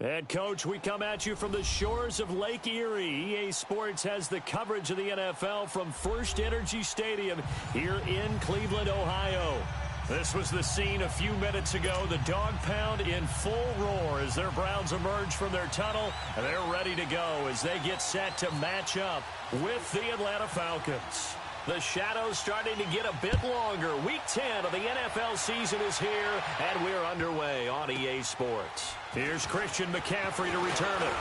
And, Coach, we come at you from the shores of Lake Erie. EA Sports has the coverage of the NFL from First Energy Stadium here in Cleveland, Ohio. This was the scene a few minutes ago. The dog pound in full roar as their Browns emerge from their tunnel. And they're ready to go as they get set to match up with the Atlanta Falcons. The shadows starting to get a bit longer. Week 10 of the NFL season is here, and we're underway on EA Sports. Here's Christian McCaffrey to return it.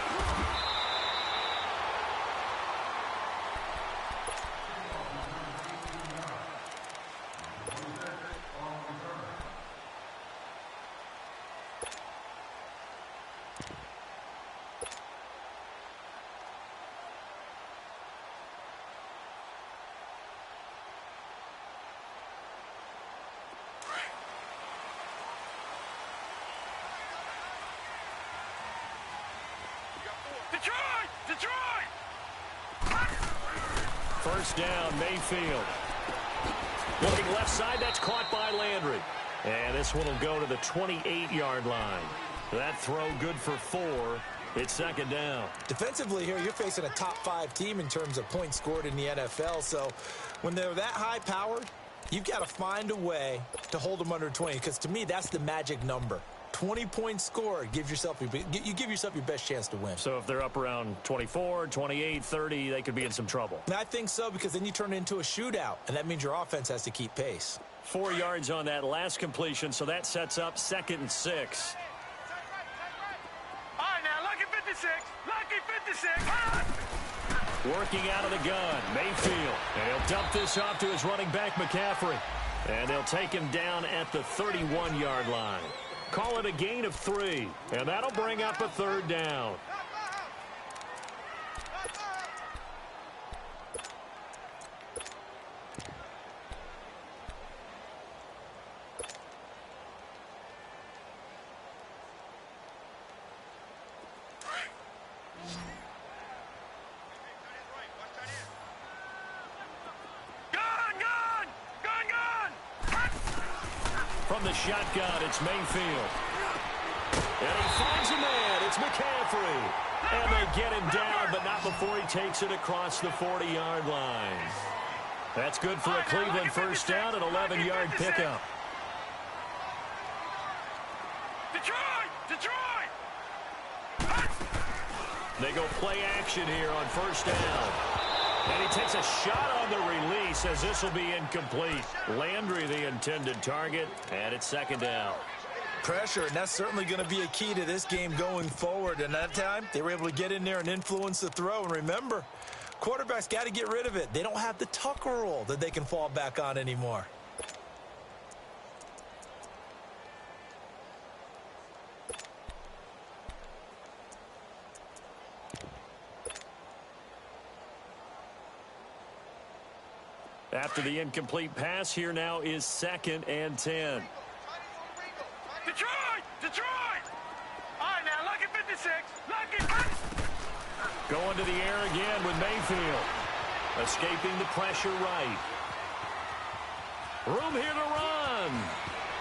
Detroit! First down, Mayfield. Looking left side, that's caught by Landry. And this one will go to the 28-yard line. That throw good for 4. It's second down. Defensively here, you're facing a top-5 team in terms of points scored in the NFL. So when they're that high-powered, you've got to find a way to hold them under 20. Because to me, that's the magic number. 20 points scored, you give yourself your best chance to win. So if they're up around 24, 28, 30, they could be in some trouble. And I think so, because then you turn it into a shootout, and that means your offense has to keep pace. 4 yards on that last completion, so that sets up 2nd and 6. All right, now, lucky 56. Lucky 56. Working out of the gun, Mayfield. And he'll dump this off to his running back, McCaffrey. And they'll take him down at the 31-yard line. Call it a gain of 3, and that'll bring up a third down. From the shotgun, it's Mayfield. And he finds a man. It's McCaffrey. And they get him down, but not before he takes it across the 40-yard line. That's good for a Cleveland first down, an 11-yard pickup. Detroit! They go play action here on first down. And he takes a shot on the release as this will be incomplete. Landry the intended target, and it's second down. Pressure, and that's certainly going to be a key to this game going forward. And that time, they were able to get in there and influence the throw. And remember, quarterbacks got to get rid of it. They don't have the Tucker rule that they can fall back on anymore. After the incomplete pass, here now is 2nd and 10. Detroit! All right, now, lucky 56. Lucky. Going to the air again with Mayfield. Escaping the pressure right. Room here to run.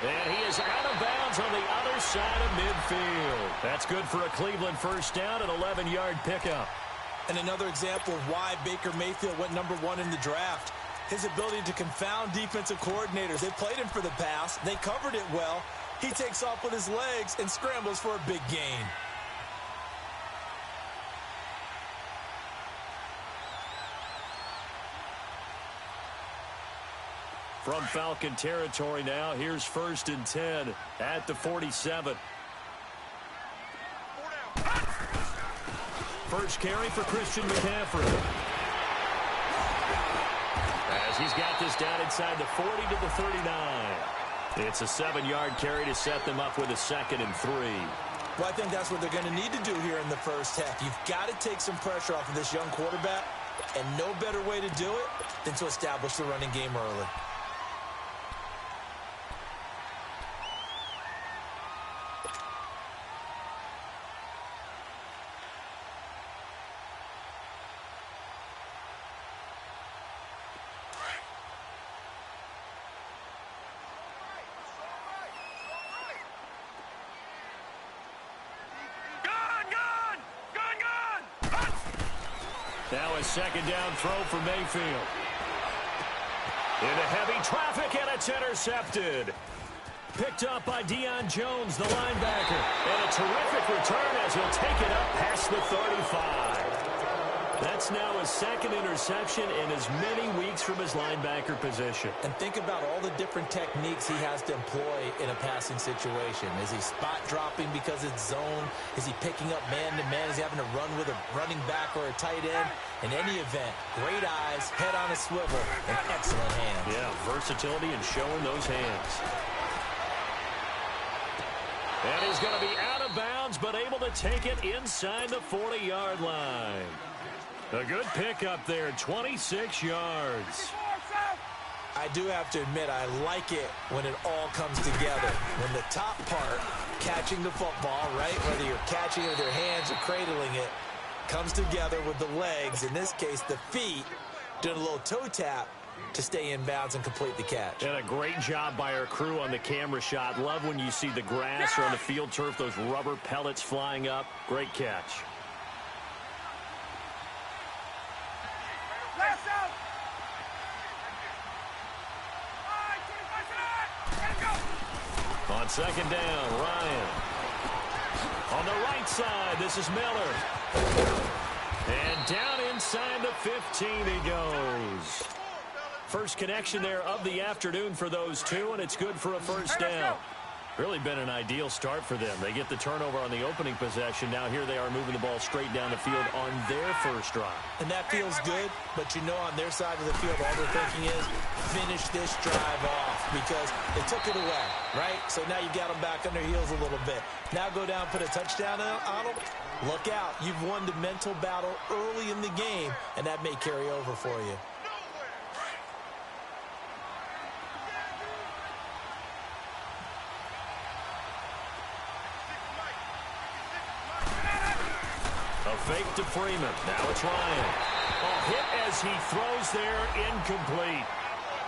And he is out of bounds on the other side of midfield. That's good for a Cleveland first down, an 11-yard pickup. And another example of why Baker Mayfield went #1 in the draft. His ability to confound defensive coordinators. They played him for the pass. They covered it well. He takes off with his legs and scrambles for a big gain. From Falcon territory now, here's 1st and 10 at the 47. First carry for Christian McCaffrey. As he's got this down inside the 40 to the 39. It's a 7-yard carry to set them up with a 2nd and 3. Well, I think that's what they're going to need to do here in the first half. You've got to take some pressure off of this young quarterback, and no better way to do it than to establish the running game early. Now a second down throw for Mayfield. Into heavy traffic, and it's intercepted. Picked up by Deion Jones, the linebacker. And a terrific return as he'll take it up past the 35. That's now his second interception in as many weeks from his linebacker position. And think about all the different techniques he has to employ in a passing situation. Is he spot dropping because it's zone? Is he picking up man-to-man? Is he having to run with a running back or a tight end? In any event, great eyes, head on a swivel, and excellent hands. Yeah, versatility and showing those hands. And he's going to be out of bounds, but able to take it inside the 40-yard line. A good pickup there, 26 yards. I do have to admit, I like it when it all comes together. When the top part, catching the football, right, whether you're catching it with your hands or cradling it, comes together with the legs, in this case the feet, doing a little toe tap to stay in bounds and complete the catch. And a great job by our crew on the camera shot. Love when you see the grass or on the field turf, those rubber pellets flying up. Great catch. On second down, Ryan. On the right side, this is Miller. And down inside the 15 he goes. First connection there of the afternoon for those two, and it's good for a first down. Really been an ideal start for them. They get the turnover on the opening possession. Now here they are moving the ball straight down the field on their first drive. And that feels good, but you know on their side of the field all they're thinking is finish this drive off because they took it away, right? So now you got them back on their heels a little bit. Now go down, put a touchdown on them. Look out. You've won the mental battle early in the game, and that may carry over for you. Fake to Freeman. Now it's Ryan. A hit as he throws there, incomplete.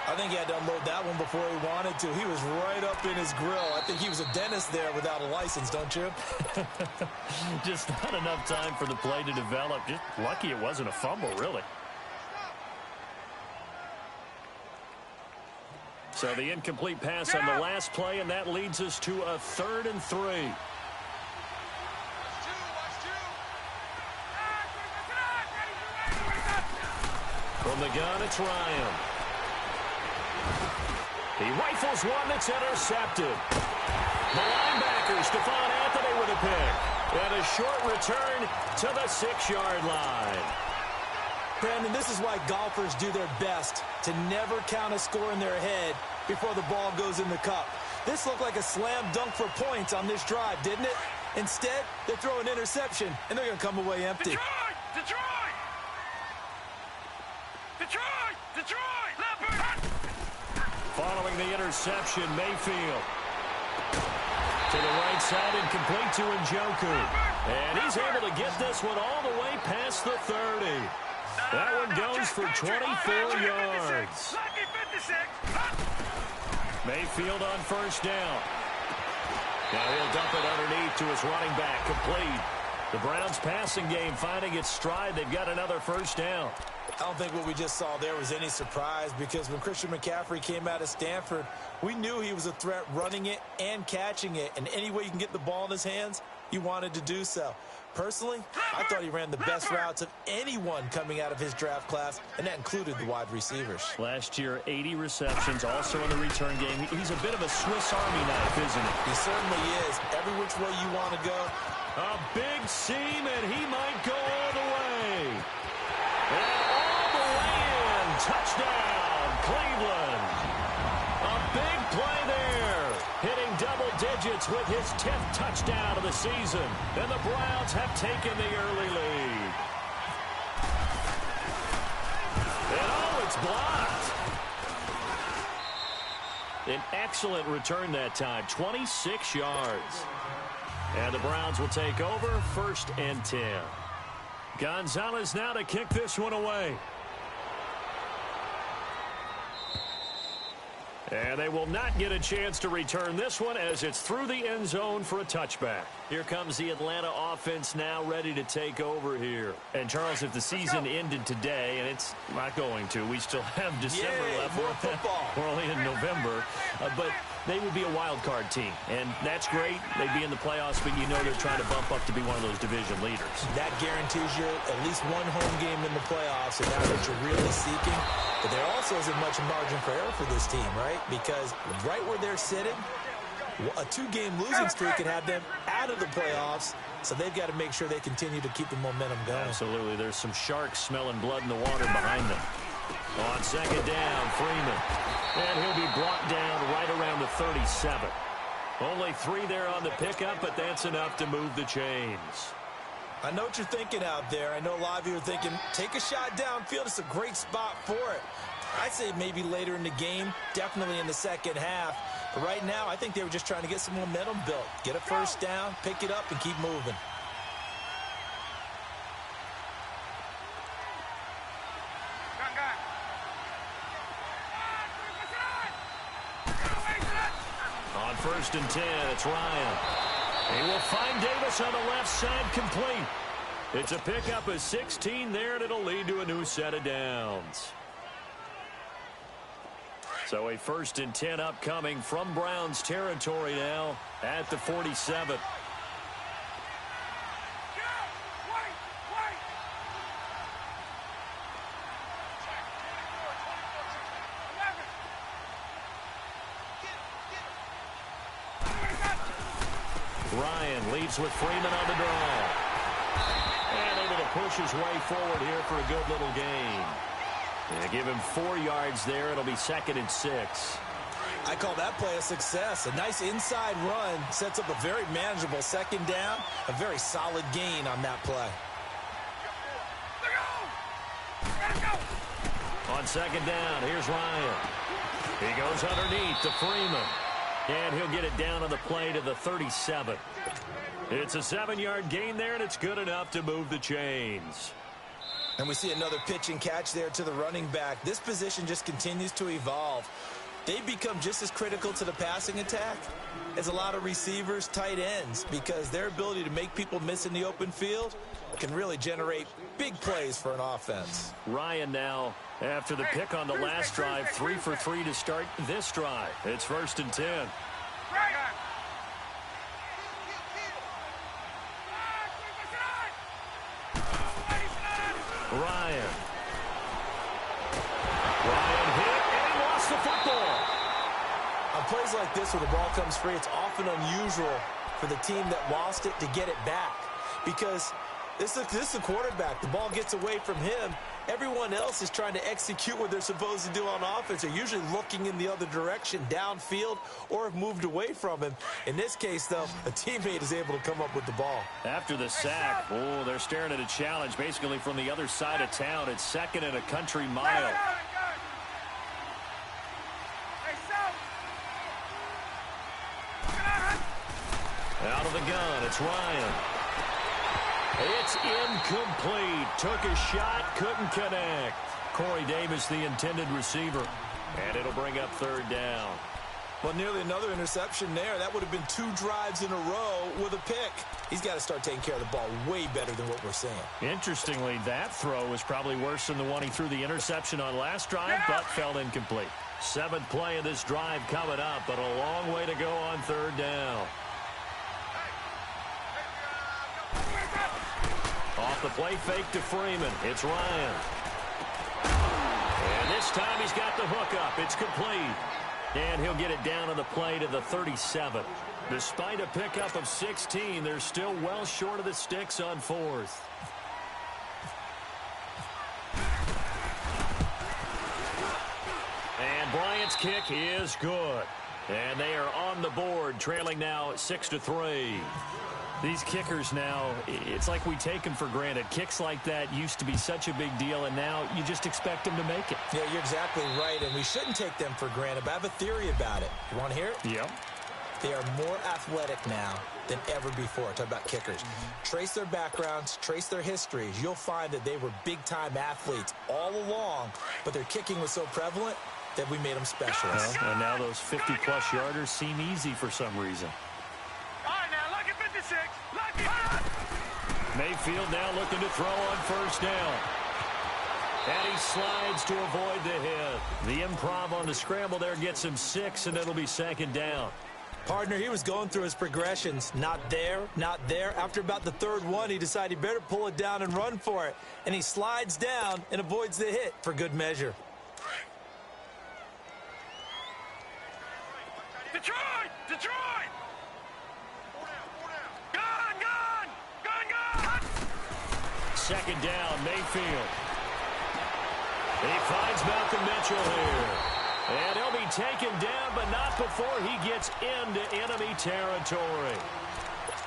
I think he had to unload that one before he wanted to. He was right up in his grill. I think he was a dentist there without a license, don't you? Just not enough time for the play to develop. Just lucky it wasn't a fumble, really. So the incomplete pass on the last play, and that leads us to a 3rd and 3. From the gun, it's Ryan. He rifles one that's intercepted. The linebacker, Stephon Anthony with a pick. And a short return to the 6-yard line. Brandon, this is why golfers do their best to never count a score in their head before the ball goes in the cup. This looked like a slam dunk for points on this drive, didn't it? Instead, they throw an interception, and they're going to come away empty. Detroit! Following the interception, Mayfield. To the right side, incomplete to Njoku. And he's able to get this one all the way past the 30. That one goes for 24 yards. Mayfield on first down. Now he'll dump it underneath to his running back, complete. The Browns passing game finding its stride. They've got another first down. I don't think what we just saw there was any surprise because when Christian McCaffrey came out of Stanford, we knew he was a threat running it and catching it. And any way you can get the ball in his hands, he wanted to do so. Personally, I thought he ran the best routes of anyone coming out of his draft class, and that included the wide receivers. Last year, 80 receptions, also in the return game. He's a bit of a Swiss Army knife, isn't he? He certainly is. Every which way you want to go. A big seam, and he might go all the way. And all the way in. Touchdown, Cleveland. A big play there. Hitting double digits with his 10th touchdown of the season. And the Browns have taken the early lead. And oh, it's blocked. An excellent return that time. 26 yards. And the Browns will take over 1st and 10. Gonzalez now to kick this one away. And they will not get a chance to return this one as it's through the end zone for a touchback. Here comes the Atlanta offense now ready to take over here. And, Charles, if the season ended today, and it's not going to, we still have December left. More football. We're only in November. But they would be a wild card team. And that's great. They'd be in the playoffs, but you know they're trying to bump up to be one of those division leaders. That guarantees you at least one home game in the playoffs, and that's what you're really seeking. But there also isn't much margin for error for this team, right? Because right where they're sitting, a 2-game losing streak can have them out of the playoffs, so they've got to make sure they continue to keep the momentum going. Absolutely. There's some sharks smelling blood in the water behind them. On second down, Freeman. And he'll be brought down right around the 37. Only 3 there on the pickup, but that's enough to move the chains. I know what you're thinking out there. I know a lot of you are thinking, take a shot downfield. It's a great spot for it. I'd say maybe later in the game, definitely in the second half. But right now, I think they were just trying to get some momentum built. Get a first down, pick it up, and keep moving. On 1st and 10, it's Ryan. He will find Davis on the left side, complete. It's a pickup of 16 there, and it'll lead to a new set of downs. So a 1st and 10 upcoming from Browns territory now at the 47. Ryan leads with Freeman on the draw. And able to push his way forward here for a good little gain. And give him 4 yards there. It'll be 2nd and 6. I call that play a success. A nice inside run sets up a very manageable second down. A very solid gain on that play. On 2nd down, here's Ryan. He goes underneath to Freeman. And he'll get it down on the play to the 37. It's a 7-yard gain there, and it's good enough to move the chains. And we see another pitch and catch there to the running back. This position just continues to evolve. They become just as critical to the passing attack as a lot of receivers, tight ends, because their ability to make people miss in the open field can really generate big plays for an offense. Ryan now, after the pick on the last drive, 3 for 3 to start this drive. It's 1st and 10. Ryan hit, and he lost the football. On plays like this where the ball comes free, it's often unusual for the team that lost it to get it back, because this is the quarterback. The ball gets away from him. Everyone else is trying to execute what they're supposed to do on offense. They're usually looking in the other direction, downfield, or have moved away from him. In this case, though, a teammate is able to come up with the ball. After the sack, they're staring at a challenge basically from the other side of town. It's 2nd and a country mile. Out of the gun, it's Ryan. It's incomplete. Took a shot, couldn't connect. Corey Davis, the intended receiver. And it'll bring up 3rd down. Well, nearly another interception there. That would have been 2 drives in a row with a pick. He's got to start taking care of the ball way better than what we're seeing. Interestingly, that throw was probably worse than the one he threw the interception on last drive, but fell incomplete. 7th play of this drive coming up, but a long way to go on 3rd down. Off the play fake to Freeman. It's Ryan. And this time he's got the hook up. It's complete. And he'll get it down on the play to the 37. Despite a pickup of 16, they're still well short of the sticks on 4th. And Bryant's kick is good. And they are on the board, trailing now 6-3. These kickers now, it's like we take them for granted. Kicks like that used to be such a big deal, and now you just expect them to make it. Yeah, you're exactly right, and we shouldn't take them for granted, but I have a theory about it. You want to hear it? Yep. They are more athletic now than ever before. Talk about kickers. Trace their backgrounds, trace their histories. You'll find that they were big-time athletes all along, but their kicking was so prevalent, that we made them specialists. Well, and now those 50-plus yarders seem easy for some reason. All right, now, lucky 56. Lucky. Mayfield now looking to throw on first down. And he slides to avoid the hit. The improv on the scramble there gets him 6, and it'll be second down. Partner, he was going through his progressions. Not there, not there. After about the third one, he decided he better pull it down and run for it. And he slides down and avoids the hit for good measure. Detroit! Detroit! Gone! Second down, Mayfield. And he finds Malcolm Mitchell here. And he'll be taken down, but not before he gets into enemy territory.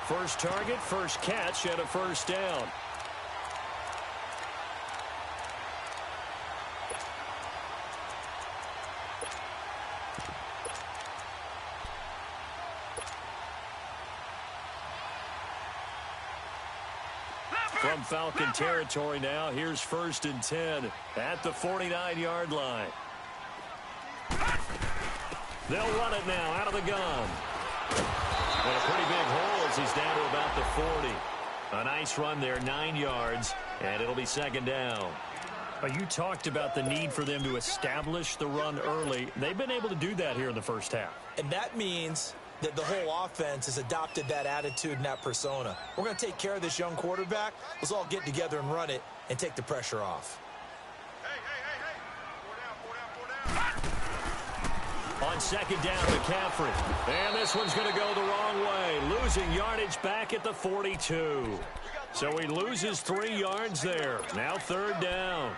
First target, first catch, and a first down. From Falcon territory now, here's 1st and 10 at the 49-yard line. They'll run it now out of the gun. And a pretty big hole as he's down to about the 40. A nice run there, 9 yards, and it'll be second down. You talked about the need for them to establish the run early. They've been able to do that here in the first half. And that means that the whole offense has adopted that attitude and that persona. We're going to take care of this young quarterback. Let's all get together and run it and take the pressure off. Hey. 4 down. On second down, McCaffrey. And this one's going to go the wrong way, losing yardage back at the 42. So he loses 3 yards there. Now third down.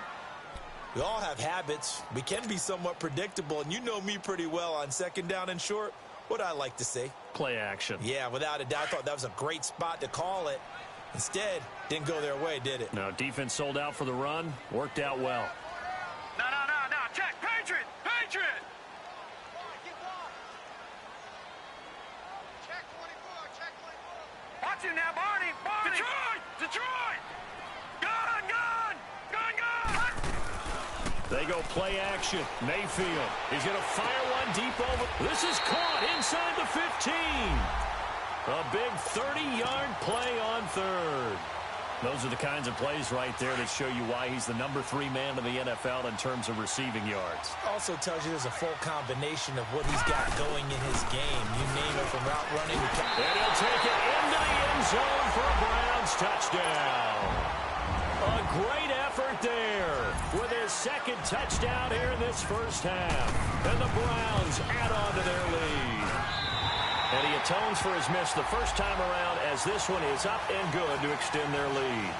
We all have habits. We can be somewhat predictable, and you know me pretty well on second down and short. What I like to see. Play action. Yeah, without a doubt. I thought that was a great spot to call it. Instead, didn't go their way, did it? No, defense sold out for the run. Worked out well. No. Check. Patriot. Check 24. Watch him now, Barney. Detroit. Gone. They go play action. Mayfield. He's going to fire one deep over. This is caught inside the 15. A big 30-yard play on third. Those are the kinds of plays right there that show you why he's the number 3 man in the NFL in terms of receiving yards. Also tells you there's a full combination of what he's got going in his game. You name it, from route running to... And he'll take it into the end zone for a Browns touchdown. A great effort there with his second touchdown here in this first half. And the Browns add on to their lead. And he atones for his miss the first time around, as this one is up and good to extend their lead.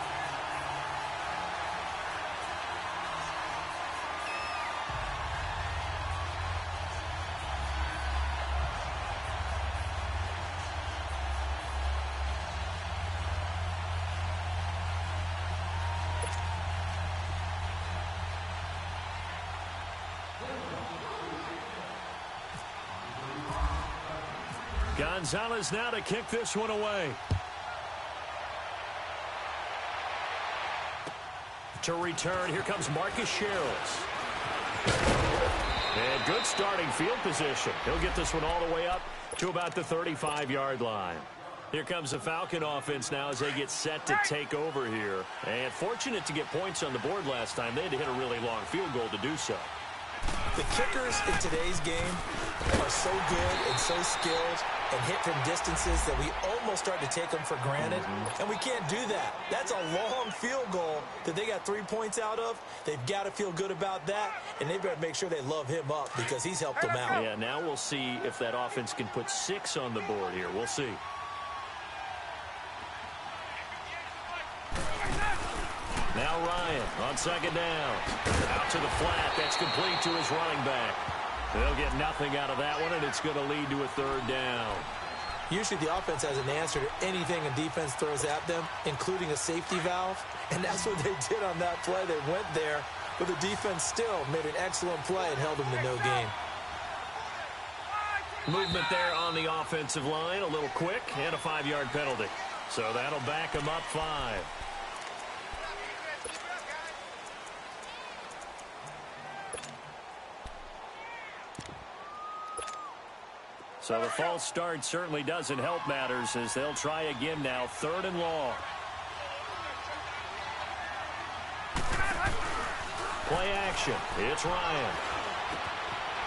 Gonzalez now to kick this one away. To return, here comes Marcus Sherrills. And good starting field position. He'll get this one all the way up to about the 35-yard line. Here comes the Falcon offense now as they get set to take over here. And fortunate to get points on the board last time. They had to hit a really long field goal to do so. The kickers in today's game are so good and so skilled and hit from distances that we almost start to take them for granted. And we can't do that. That's a long field goal that they got 3 points out of. They've got to feel good about that, and they better make sure they love him up because he's helped them out. Yeah, now we'll see if that offense can put 6 on the board here. We'll see. Now Ryan on second down. Out to the flat. That's complete to his running back. They'll get nothing out of that one, and it's going to lead to a third down. Usually the offense has an answer to anything a defense throws at them, including a safety valve. And that's what they did on that play. They went there, but the defense still made an excellent play and held them to no gain. Movement there on the offensive line, a little quick, and a 5-yard penalty. So that'll back them up 5. So the false start certainly doesn't help matters as they'll try again now, 3rd and long. Play action. It's Ryan.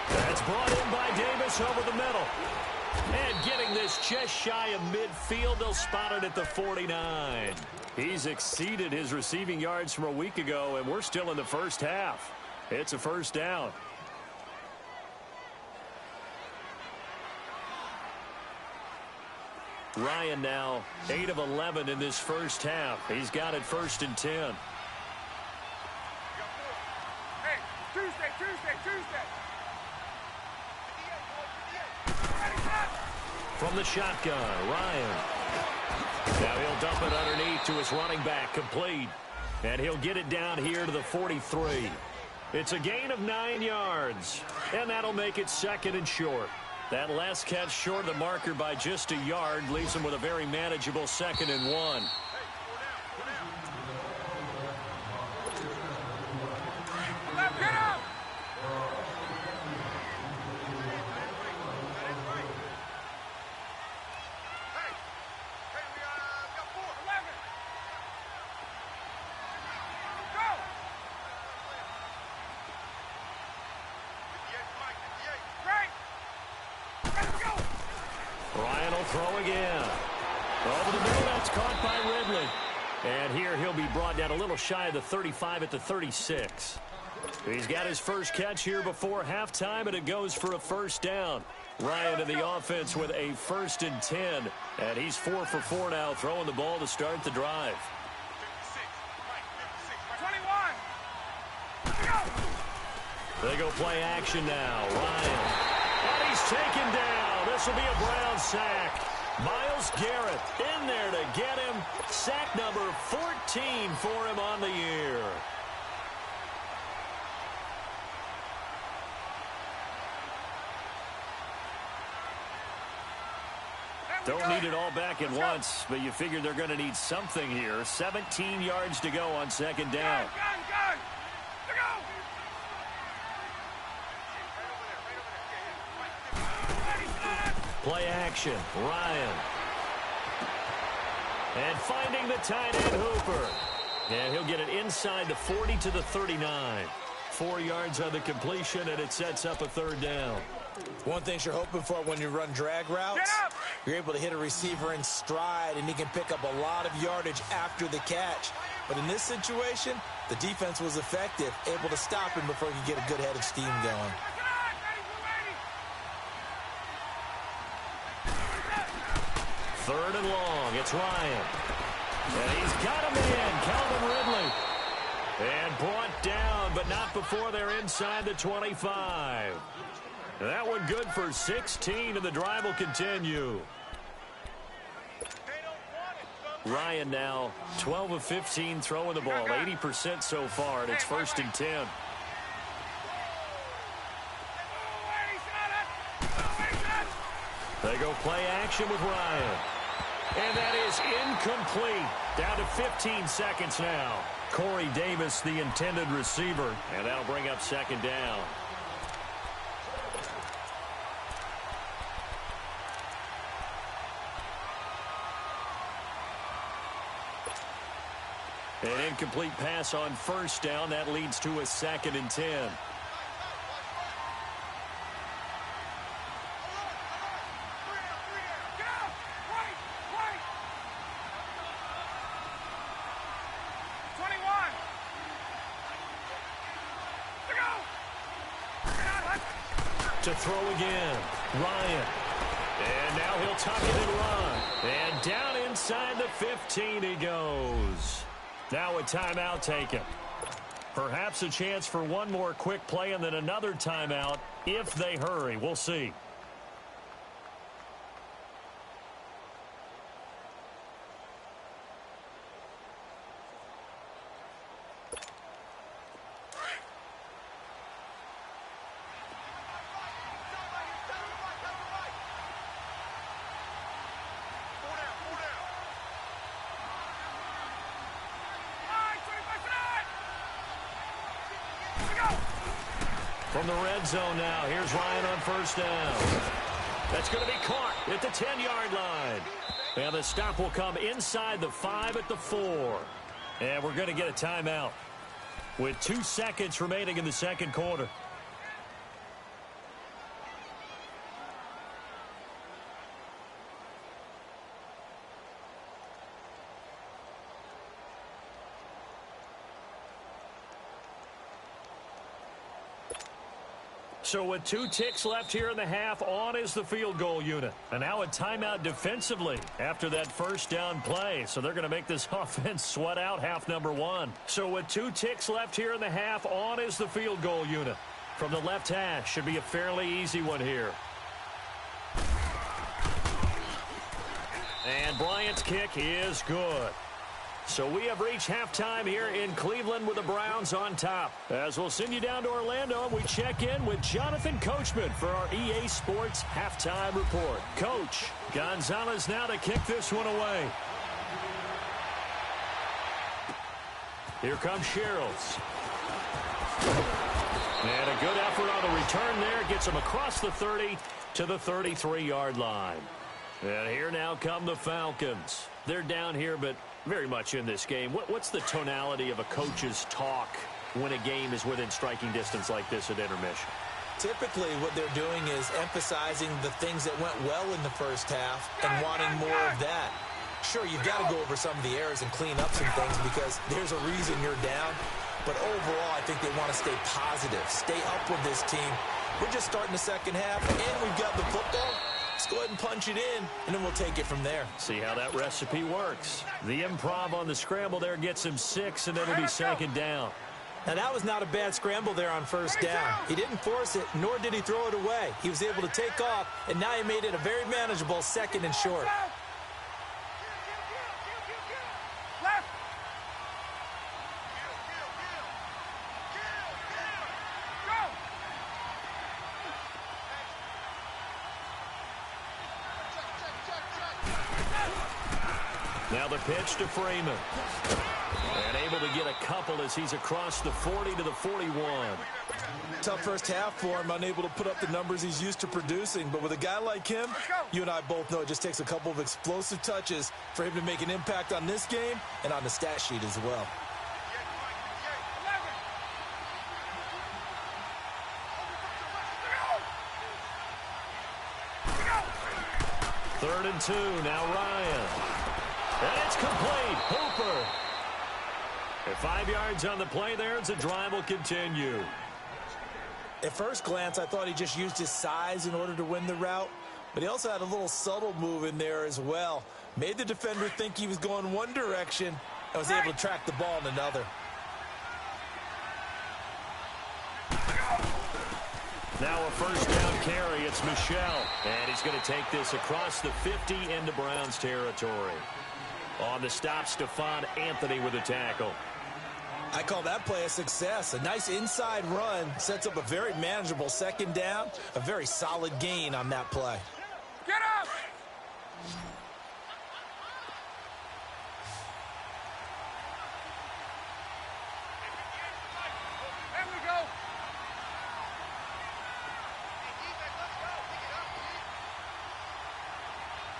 That's brought in by Davis over the middle. And getting this just shy of midfield, they'll spot it at the 49. He's exceeded his receiving yards from a week ago, and we're still in the first half. It's a first down. Ryan now 8 of 11 in this first half. He's got it 1st and 10. Hey, Tuesday. From the shotgun, Ryan. Now he'll dump it underneath to his running back, complete. And he'll get it down here to the 43. It's a gain of 9 yards. And that'll make it 2nd and short. That last catch short of the marker by just a yard leaves him with a very manageable 2nd and 1. Get up! Ryan will throw again. Over the middle, that's caught by Ridley. And here he'll be brought down a little shy of the 35 at the 36. He's got his first catch here before halftime, and it goes for a first down. Ryan in the offense with a 1st and 10. And he's 4 for 4 now, throwing the ball to start the drive. 21. They go play action now. Ryan. And he's taken down. This will be a Brown sack. Myles Garrett in there to get him. Sack number 14 for him on the year. Don't need it all back at once, but you figure they're going to need something here. 17 yards to go on 2nd down. Gun! Play action. Ryan. And finding the tight end, Hooper. And he'll get it inside the 40 to the 39. 4 yards on the completion, and it sets up a 3rd down. One thing you're hoping for when you run drag routes, you're able to hit a receiver in stride, and he can pick up a lot of yardage after the catch. But in this situation, the defense was effective, able to stop him before he could get a good head of steam going. Third and long. It's Ryan. And he's got a man, Calvin Ridley. And brought down, but not before they're inside the 25. That one good for 16, and the drive will continue. Ryan now 12 of 15 throwing the ball, 80% so far, and it's 1st and 10. They go play action with Ryan. And that is incomplete. Down to 15 seconds now. Corey Davis, the intended receiver, and that'll bring up 2nd down. An incomplete pass on 1st down. That leads to a 2nd and 10. To throw again. Ryan. And now he'll tuck it and run. And down inside the 15 he goes. Now a timeout taken. Perhaps a chance for one more quick play and then another timeout if they hurry. We'll see. From the red zone now, here's Ryan on 1st down. That's going to be caught at the 10-yard line. And the stop will come inside the 5 at the 4. And we're going to get a timeout with 2 seconds remaining in the second quarter. So with 2 ticks left here in the half, on is the field goal unit. And now a timeout defensively after that first down play. So they're going to make this offense sweat out half number 1. So with 2 ticks left here in the half, on is the field goal unit. From the left hash, should be a fairly easy one here. And Bryant's kick is good. So we have reached halftime here in Cleveland with the Browns on top. As we'll send you down to Orlando, and we check in with Jonathan Coachman for our EA Sports Halftime Report. Coach, Gonzalez now to kick this one away. Here comes Sherrills. And a good effort on the return there. Gets him across the 30 to the 33-yard line. And here now come the Falcons. They're down here, but very much in this game. What's the tonality of a coach's talk when a game is within striking distance like this at intermission? Typically, what they're doing is emphasizing the things that went well in the first half and wanting more of that. Sure, you've got to go over some of the errors and clean up some things because there's a reason you're down. But overall, I think they want to stay positive, stay up with this team. We're just starting the second half, and we've got the football. Let's go ahead and punch it in, and then we'll take it from there. See how that recipe works. The improv on the scramble there gets him 6, and it'll be second down. Now, that was not a bad scramble there on first down. He didn't force it, nor did he throw it away. He was able to take off, and now he made it a very manageable second and short. Now the pitch to Freeman. And able to get a couple as he's across the 40 to the 41. Tough first half for him, unable to put up the numbers he's used to producing. But with a guy like him, you and I both know it just takes a couple of explosive touches for him to make an impact on this game and on the stat sheet as well. Third and 2, now Ryan. And it's complete. Hooper. At 5 yards on the play there, as the drive will continue. At first glance, I thought he just used his size in order to win the route, but he also had a little subtle move in there as well. Made the defender think he was going one direction and was able to track the ball in another. Now a first down carry. It's Michel. And he's going to take this across the 50 into Browns territory. On the stop, Stephon Anthony with a tackle. I call that play a success. A nice inside run sets up a very manageable second down. A very solid gain on that play. Get up! There we go.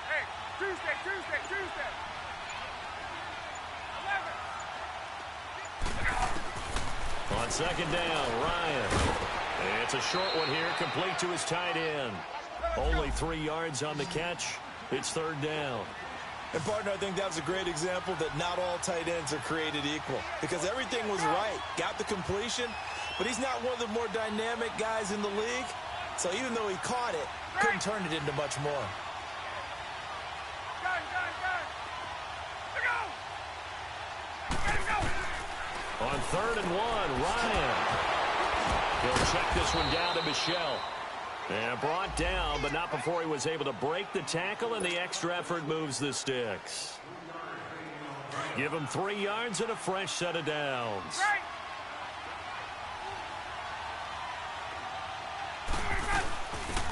Hey, Tuesday. On second down, Ryan. It's a short one here, complete to his tight end. Only 3 yards on the catch. It's third down. And, partner, I think that was a great example that not all tight ends are created equal because everything was right. Got the completion, but he's not one of the more dynamic guys in the league. So even though he caught it, couldn't turn it into much more. On third and 1, Ryan. He'll check this one down to Michel. And brought down, but not before he was able to break the tackle, and the extra effort moves the sticks. Give him 3 yards and a fresh set of downs.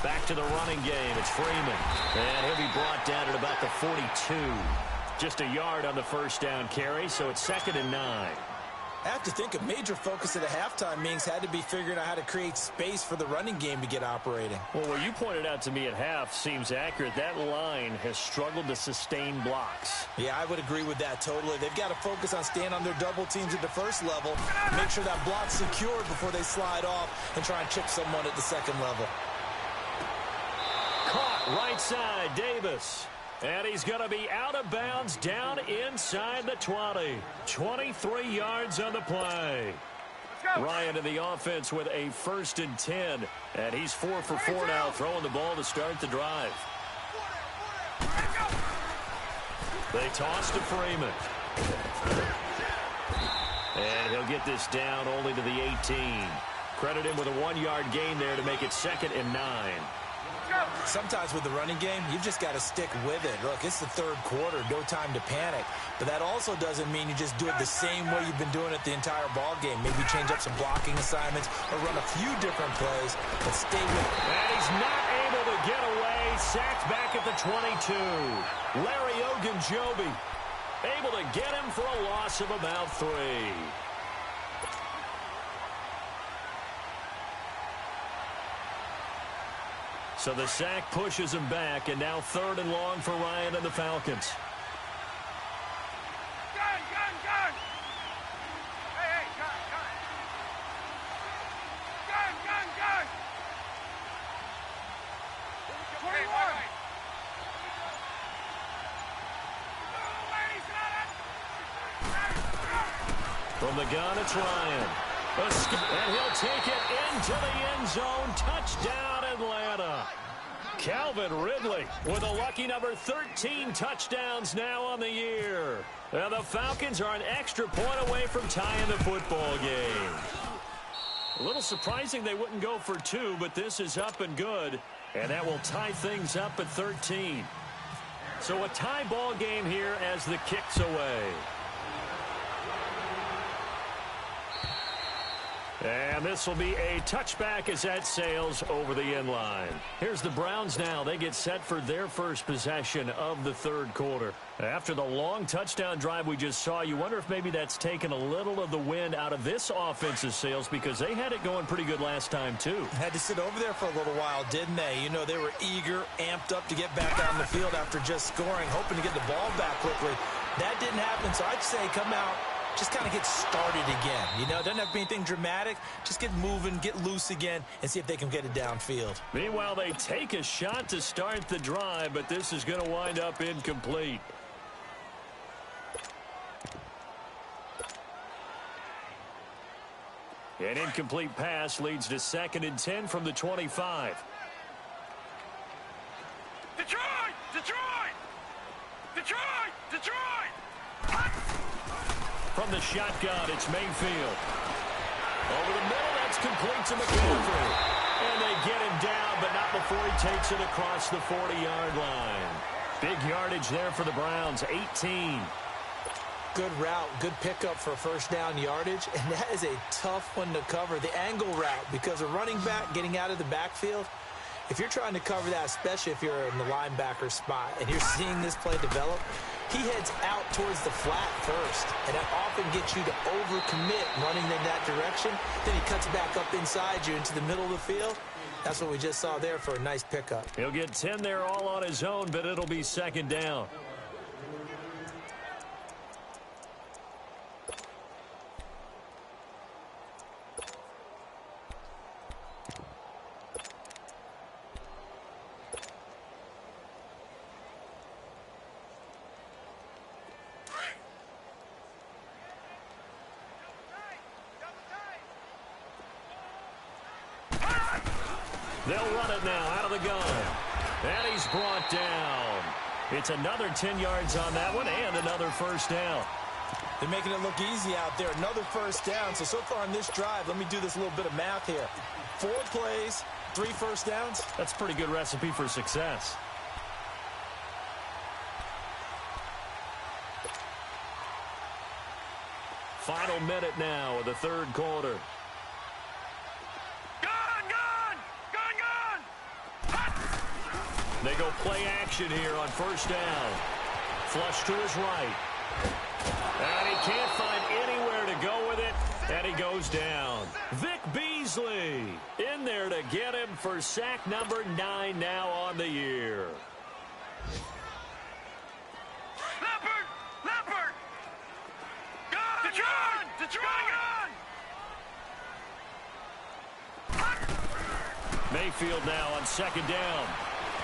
Back to the running game. It's Freeman. And he'll be brought down at about the 42. Just a yard on the first down carry, so it's 2nd and 9. I have to think a major focus of the halftime meetings had to be figuring out how to create space for the running game to get operating. Well, what you pointed out to me at half seems accurate. That line has struggled to sustain blocks. Yeah, I would agree with that totally. They've got to focus on staying on their double teams at the first level, make sure that block's secured before they slide off and try and chip someone at the second level. Caught right side, Davis. And he's going to be out of bounds down inside the 20. 23 yards on the play. Ryan in the offense with a 1st and 10. And he's 4 for 4 now, throwing the ball to start the drive. They toss to Freeman. And he'll get this down only to the 18. Credit him with a 1-yard gain there to make it 2nd and 9. Sometimes with the running game, you've just got to stick with it. Look, it's the third quarter, no time to panic. But that also doesn't mean you just do it the same way you've been doing it the entire ball game. Maybe change up some blocking assignments or run a few different plays, but stay with it. And he's not able to get away. Sacked back at the 22. Larry Ogunjobi able to get him for a loss of about 3. So the sack pushes him back, and now 3rd and long for Ryan and the Falcons. Gun, gun, gun! Hey, hey, gun, gun! Gun, gun, gun! 21! From the gun, it's Ryan. And he'll take it into the end zone. Touchdown, Atlanta. Calvin Ridley with a lucky number 13 touchdowns now on the year. And the Falcons are an extra point away from tying the football game. A little surprising they wouldn't go for 2, but this is up and good. And that will tie things up at 13. So a tie ball game here as the kick's away. And this will be a touchback as that sails over the end line. Here's the Browns now. They get set for their first possession of the third quarter. After the long touchdown drive we just saw, you wonder if maybe that's taken a little of the wind out of this offense's sails because they had it going pretty good last time too. Had to sit over there for a little while, didn't they? You know, they were eager, amped up to get back on the field after just scoring, hoping to get the ball back quickly. That didn't happen, so I'd say come out, just kind of get started again. You know, it doesn't have to be anything dramatic. Just get moving, get loose again, and see if they can get it downfield. Meanwhile, they take a shot to start the drive, but this is going to wind up incomplete. An incomplete pass leads to 2nd and 10 from the 25. Detroit! Detroit! Detroit! Detroit! From the shotgun, it's Mayfield. Over the middle, that's complete to McCaffrey. And they get him down, but not before he takes it across the 40-yard line. Big yardage there for the Browns, 18. Good route, good pickup for first down yardage, and that is a tough one to cover, the angle route, because a running back getting out of the backfield, if you're trying to cover that, especially if you're in the linebacker spot and you're seeing this play develop, he heads out towards the flat first, and that often gets you to overcommit running in that direction. Then he cuts back up inside you into the middle of the field. That's what we just saw there for a nice pickup. He'll get 10 there all on his own, but it'll be 2nd down. They'll run it now out of the gun. And he's brought down. It's another 10 yards on that one and another first down. They're making it look easy out there. Another first down. So far on this drive, let me do this little bit of math here. 4 plays, 3 first downs. That's a pretty good recipe for success. Final minute now of the third quarter. They go play action here on first down. Flush to his right. And he can't find anywhere to go with it. And he goes down. Vic Beasley in there to get him for sack number 9 now on the year. Leopard! Gun! Detroit! Mayfield now on second down.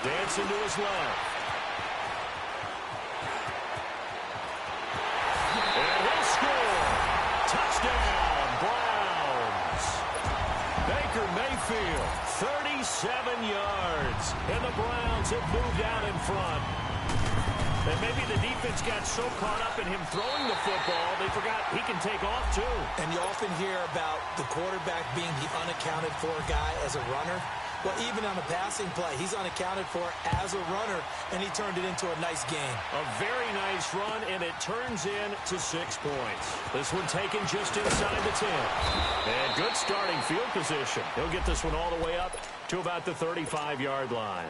Dancing to his left. And he'll score. Touchdown, Browns. Baker Mayfield, 37 yards. And the Browns have moved out in front. And maybe the defense got so caught up in him throwing the football, they forgot he can take off too. And you often hear about the quarterback being the unaccounted for guy as a runner. Well, even on a passing play, he's unaccounted for as a runner, and he turned it into a nice game. A very nice run, and it turns into 6 points. This one taken just inside the 10. And good starting field position. He'll get this one all the way up to about the 35-yard line.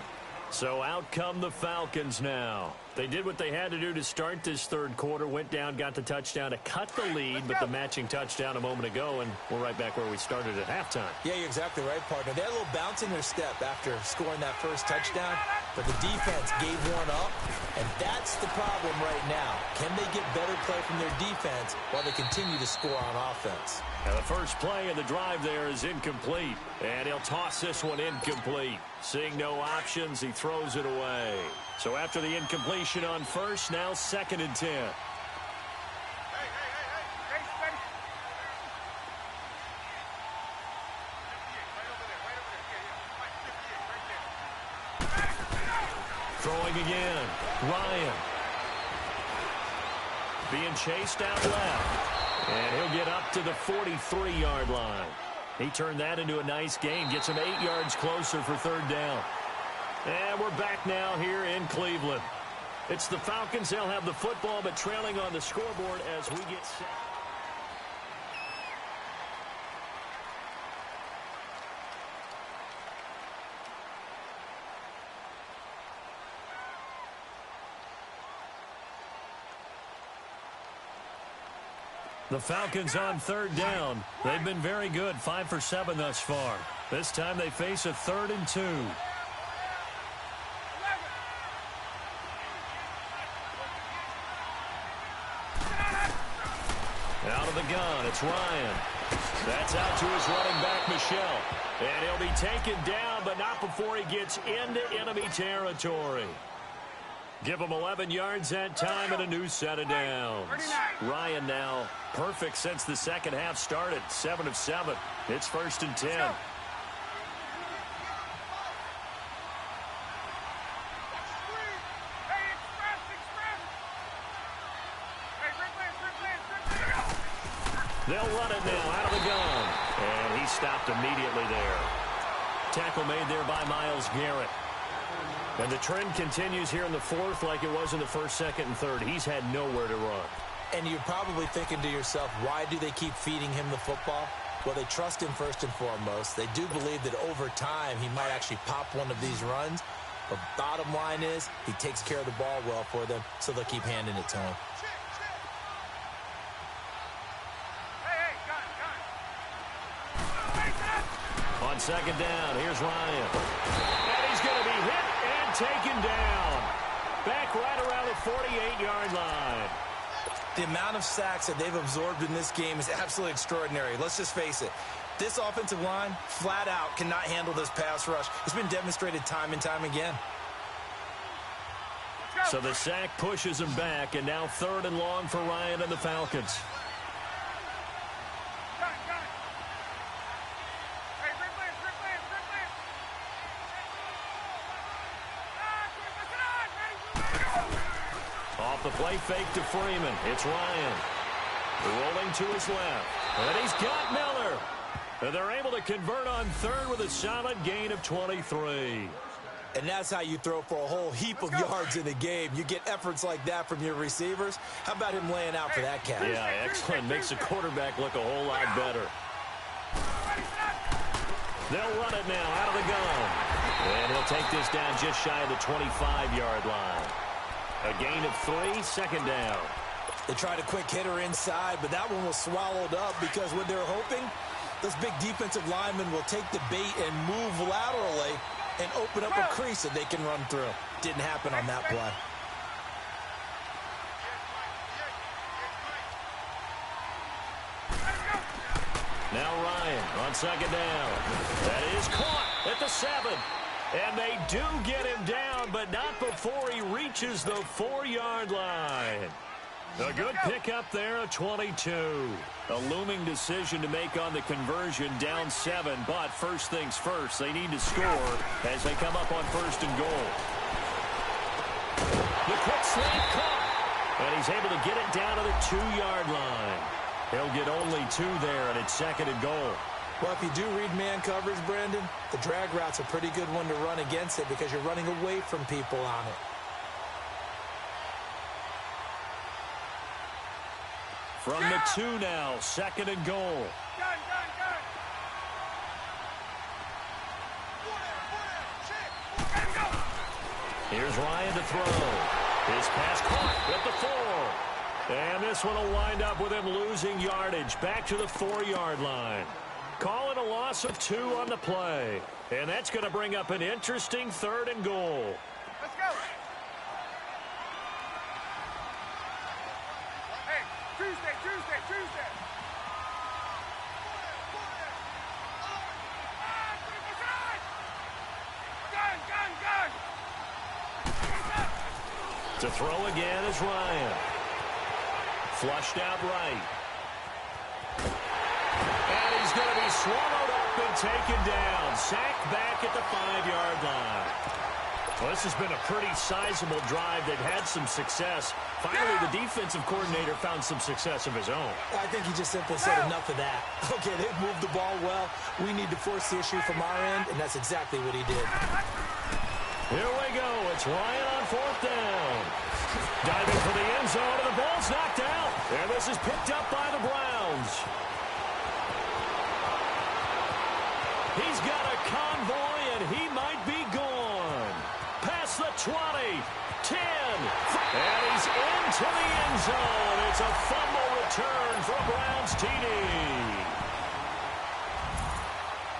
So out come the Falcons now. They did what they had to do to start this third quarter, went down, got the touchdown to cut the lead, but the matching touchdown a moment ago, and we're right back where we started at halftime. Yeah, you're exactly right, partner. They had a little bounce in their step after scoring that first touchdown, but the defense gave one up, and that's the problem right now. Can they get better play from their defense while they continue to score on offense? Now the first play of the drive there is incomplete, and he'll toss this one incomplete. Seeing no options, he throws it away. So after the incompletion on first, now 2nd and 10. Throwing again. Ryan. Being chased out left. And he'll get up to the 43-yard line. He turned that into a nice gain. Gets him 8 yards closer for third down. And we're back now here in Cleveland. It's the Falcons. They'll have the football, but trailing on the scoreboard as we get set. The Falcons on third down. They've been very good, 5 for 7 thus far. This time they face a 3rd and 2. Out of the gun, it's Ryan. That's out to his running back, Michelle. And he'll be taken down, but not before he gets into enemy territory. Give him 11 yards that time and a new set of downs. Ryan now perfect since the second half started. 7 of 7. It's 1st and 10. They'll run it now out of the gun. And he stopped immediately there. Tackle made there by Myles Garrett. And the trend continues here in the fourth like it was in the first, second, and third. He's had nowhere to run. And you're probably thinking to yourself, why do they keep feeding him the football? Well, they trust him first and foremost. They do believe that over time he might actually pop one of these runs. But bottom line is he takes care of the ball well for them, so they'll keep handing it to him. On second down, here's Ryan. And he's going to be hit and taken down. Back right around the 48-yard line. The amount of sacks that they've absorbed in this game is absolutely extraordinary. Let's just face it. This offensive line, flat out, cannot handle this pass rush. It's been demonstrated time and time again. So the sack pushes him back, and now 3rd and long for Ryan and the Falcons. Off the play fake to Freeman. It's Ryan. Rolling to his left. And he's got Miller. And they're able to convert on 3rd with a solid gain of 23. And that's how you throw for a whole heap of yards in a game. You get efforts like that from your receivers. How about him laying out for that catch? Yeah, excellent. Makes the quarterback look a whole lot better. They'll run it now out of the gun. And he'll take this down just shy of the 25-yard line. A gain of 3, second down. They tried a quick hitter inside, but that one was swallowed up because what they're hoping, those big defensive linemen will take the bait and move laterally and open up a crease that they can run through. Didn't happen on that play. Now Ryan on second down. That is caught at the 7. And they do get him down, but not before he reaches the 4-yard line. A good pickup there at 22. A looming decision to make on the conversion, down 7. But first things first, they need to score as they come up on 1st and goal. The quick slant caught. And he's able to get it down to the 2-yard line. He'll get only 2 there, and it's 2nd and goal. Well, if you do read man coverage, Brandon, the drag route's a pretty good one to run against it because you're running away from people on it. From the 2 now, 2nd and goal. Here's Ryan to throw. His pass caught at the 4. And this one will wind up with him losing yardage back to the 4-yard line. Call it a loss of 2 on the play. And that's going to bring up an interesting 3rd and goal. Let's go. Hey, Tuesday. Gun. To throw again is Ryan. Flushed out right. And he's going to be swallowed up and taken down. Sacked back at the 5-yard line. Well, this has been a pretty sizable drive. They've had some success. Finally, the defensive coordinator found some success of his own. I think he just simply said enough of that. Okay, they've moved the ball well. We need to force the issue from our end, and that's exactly what he did. Here we go. It's Ryan on 4th down. Diving for the end zone, and the ball's knocked out. And this is picked up by the Browns. He's got a convoy, and he might be gone. Past the 20, 10, and he's into the end zone. It's a fumble return for a Browns TD.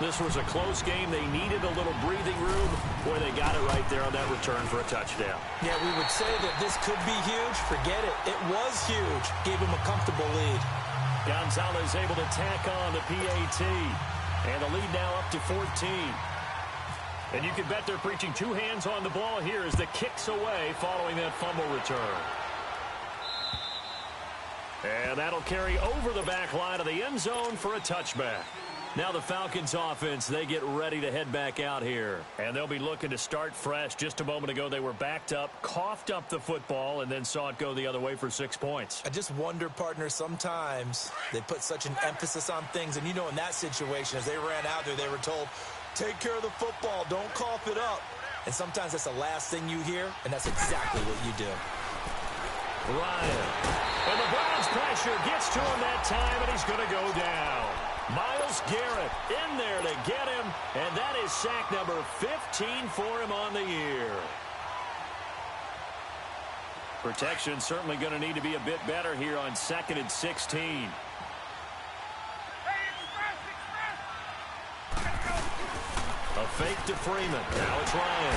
This was a close game. They needed a little breathing room. Boy, they got it right there on that return for a touchdown. Yeah, we would say that this could be huge. Forget it. It was huge. Gave him a comfortable lead. Gonzalez able to tack on the PAT. And the lead now up to 14. And you can bet they're preaching 2 hands on the ball here as the kick's away following that fumble return. And that'll carry over the back line of the end zone for a touchback. Now the Falcons offense, they get ready to head back out here. And they'll be looking to start fresh. Just a moment ago, they were backed up, coughed up the football, and then saw it go the other way for 6 points. I just wonder, partner, sometimes they put such an emphasis on things. And, you know, in that situation, as they ran out there, they were told, take care of the football, don't cough it up. And sometimes that's the last thing you hear, and that's exactly what you do. Ryan. And the Browns pressure gets to him that time, and he's going to go down. Myles Garrett in there to get him, and that is sack number 15 for him on the year. Protection certainly going to need to be a bit better here on 2nd and 16. A fake to Freeman. Now it's Ryan.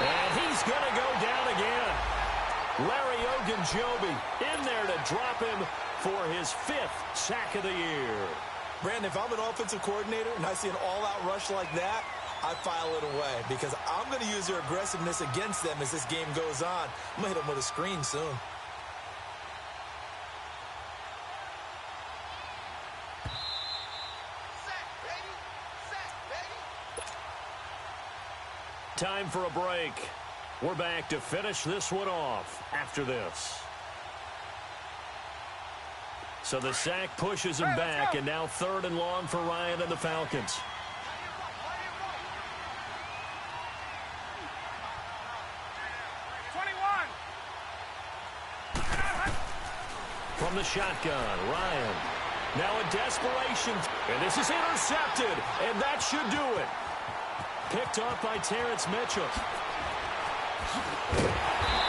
And he's going to go down again. Larry Ogunjobi in there to drop him for his 5th sack of the year. Brandon, if I'm an offensive coordinator and I see an all-out rush like that, I file it away because I'm going to use their aggressiveness against them as this game goes on. I'm going to hit them with a screen soon. Time for a break. We're back to finish this one off after this. So the sack pushes him back, and now 3rd and long for Ryan and the Falcons. From the shotgun, Ryan. Now in desperation, and this is intercepted, and that should do it. Picked off by Terrence Mitchell.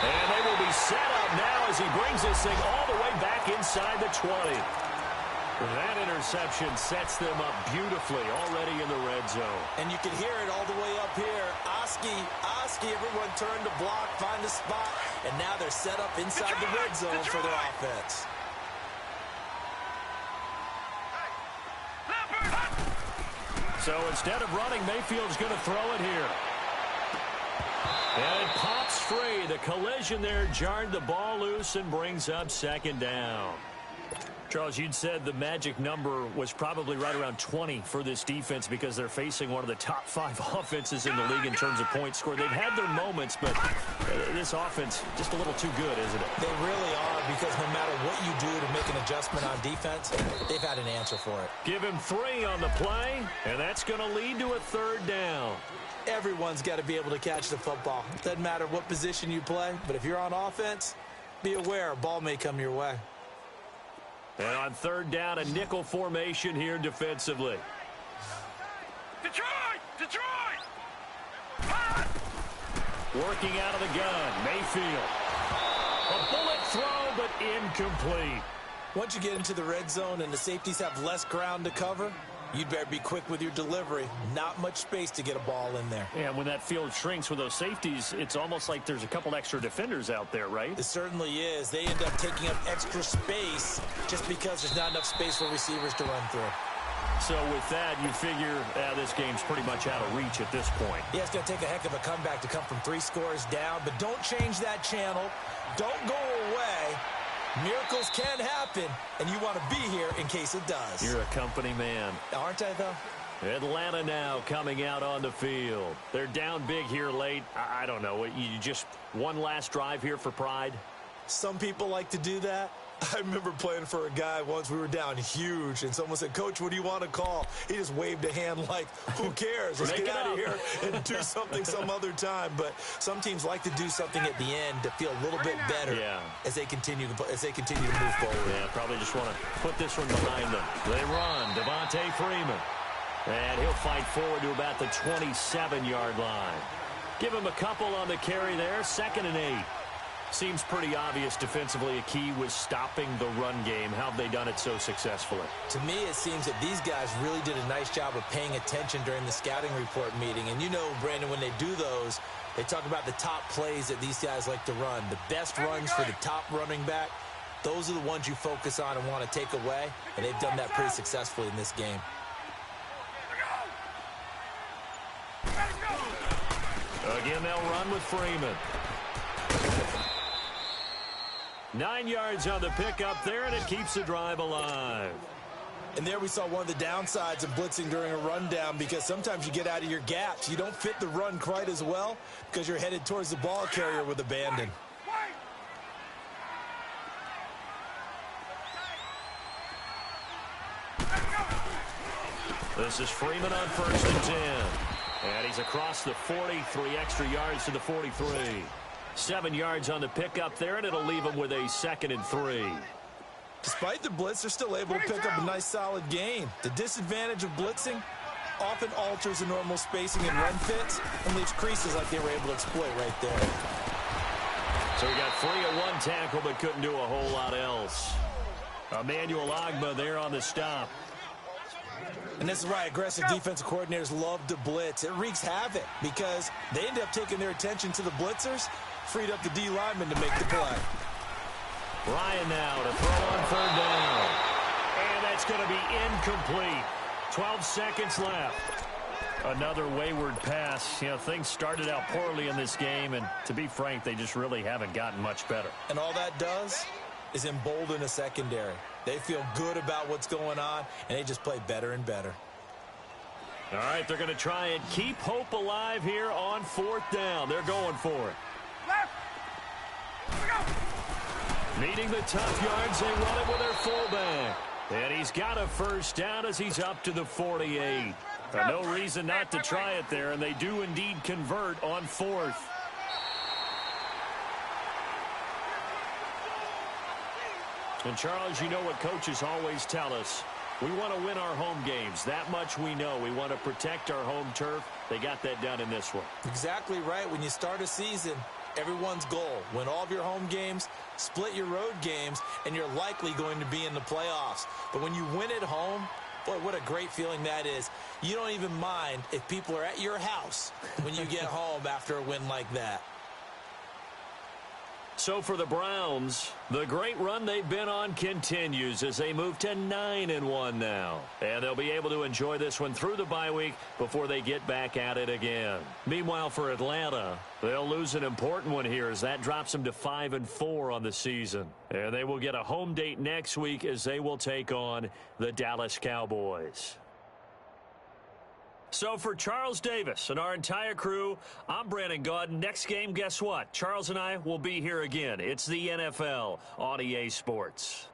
And they will be set up now as he brings this thing all the way back inside the 20. That interception sets them up beautifully already in the red zone. And you can hear it all the way up here. Oski, everyone turned to block, find a spot, and now they're set up inside the red zone for their offense. So instead of running, Mayfield's going to throw it here. And it pops free. The collision there jarred the ball loose and brings up second down. Charles, you'd said the magic number was probably right around 20 for this defense because they're facing one of the top 5 offenses in the league in terms of points scored. They've had their moments, but this offense just a little too good, isn't it? They really are, because no matter what you do to make an adjustment on defense, they've had an answer for it. Give him 3 on the play, and that's going to lead to a third down. Everyone's got to be able to catch the football. Doesn't matter what position you play, but if you're on offense, be aware a ball may come your way. And on third down, a nickel formation here defensively. Detroit! Working out of the gun, Mayfield. A bullet throw, but incomplete. Once you get into the red zone and the safeties have less ground to cover, you'd better be quick with your delivery. Not much space to get a ball in there. And when that field shrinks with those safeties, it's almost like there's a couple extra defenders out there, right? It certainly is. They end up taking up extra space just because there's not enough space for receivers to run through. So with that, you figure this game's pretty much out of reach at this point. Yeah, it's going to take a heck of a comeback to come from 3 scores down, but don't change that channel. Don't go away. Miracles can happen, and you want to be here in case it does. You're a company man. Aren't I, though? Atlanta now coming out on the field. They're down big here late. I don't know. You just one last drive here for pride? Some people like to do that. I remember playing for a guy once. We were down huge, and someone said, "Coach, what do you want to call?" He just waved a hand like, who cares? Let's get out of here and do something some other time. But some teams like to do something at the end to feel a little bit better as they continue to move forward. Yeah, probably just want to put this one behind them. They run. Devontae Freeman. And he'll fight forward to about the 27-yard line. Give him a couple on the carry there. 2nd and 8. Seems pretty obvious defensively a key was stopping the run game. How have they done it so successfully? To me, it seems that these guys really did a nice job of paying attention during the scouting report meeting. And you know, Brandon, when they do those, they talk about the top plays that these guys like to run. The best runs for the top running back, those are the ones you focus on and want to take away. And they've done that pretty successfully in this game. Again, they'll run with Freeman. 9 yards on the pickup there, and it keeps the drive alive. And there we saw one of the downsides of blitzing during a rundown, because sometimes you get out of your gaps. You don't fit the run quite as well because you're headed towards the ball carrier with abandon. This is Freeman on 1st and 10. And he's across the 40, 3 extra yards to the 43. 7 yards on the pickup there, and it'll leave him with a 2nd and 3. Despite the blitz, they're still able to pick up a nice, solid gain. The disadvantage of blitzing often alters the normal spacing and run fits and leaves creases like they were able to exploit right there. So he got free of one tackle but couldn't do a whole lot else. Emmanuel Ogbah there on the stop. And this is why aggressive defensive coordinators love to blitz. It wreaks havoc because they end up taking their attention to the blitzers, freed up the D lineman to make the play. Ryan now to throw on 3rd down. And that's going to be incomplete. 12 seconds left. Another wayward pass. You know, things started out poorly in this game, and to be frank, they just really haven't gotten much better. And all that does is embolden a secondary. They feel good about what's going on, and they just play better and better. All right, they're going to try and keep hope alive here on 4th down. They're going for it. Needing the tough yards, they run it with their fullback. And he's got a 1st down as he's up to the 48. No reason not to try it there, and they do indeed convert on 4th. And, Charles, you know what coaches always tell us. We want to win our home games. That much we know. We want to protect our home turf. They got that done in this one. Exactly right. When you start a season, Everyone's goal, win all of your home games, split your road games, and you're likely going to be in the playoffs. But when you win at home, boy, what a great feeling that is. You don't even mind if people are at your house when you get home after a win like that. So for the Browns, the great run they've been on continues as they move to 9-1 now. And they'll be able to enjoy this one through the bye week before they get back at it again. Meanwhile, for Atlanta, they'll lose an important one here as that drops them to 5-4 on the season. And they will get a home date next week as they will take on the Dallas Cowboys. So for Charles Davis and our entire crew, I'm Brandon Gaudin. Next game, guess what? Charles and I will be here again. It's the NFL on EA Sports.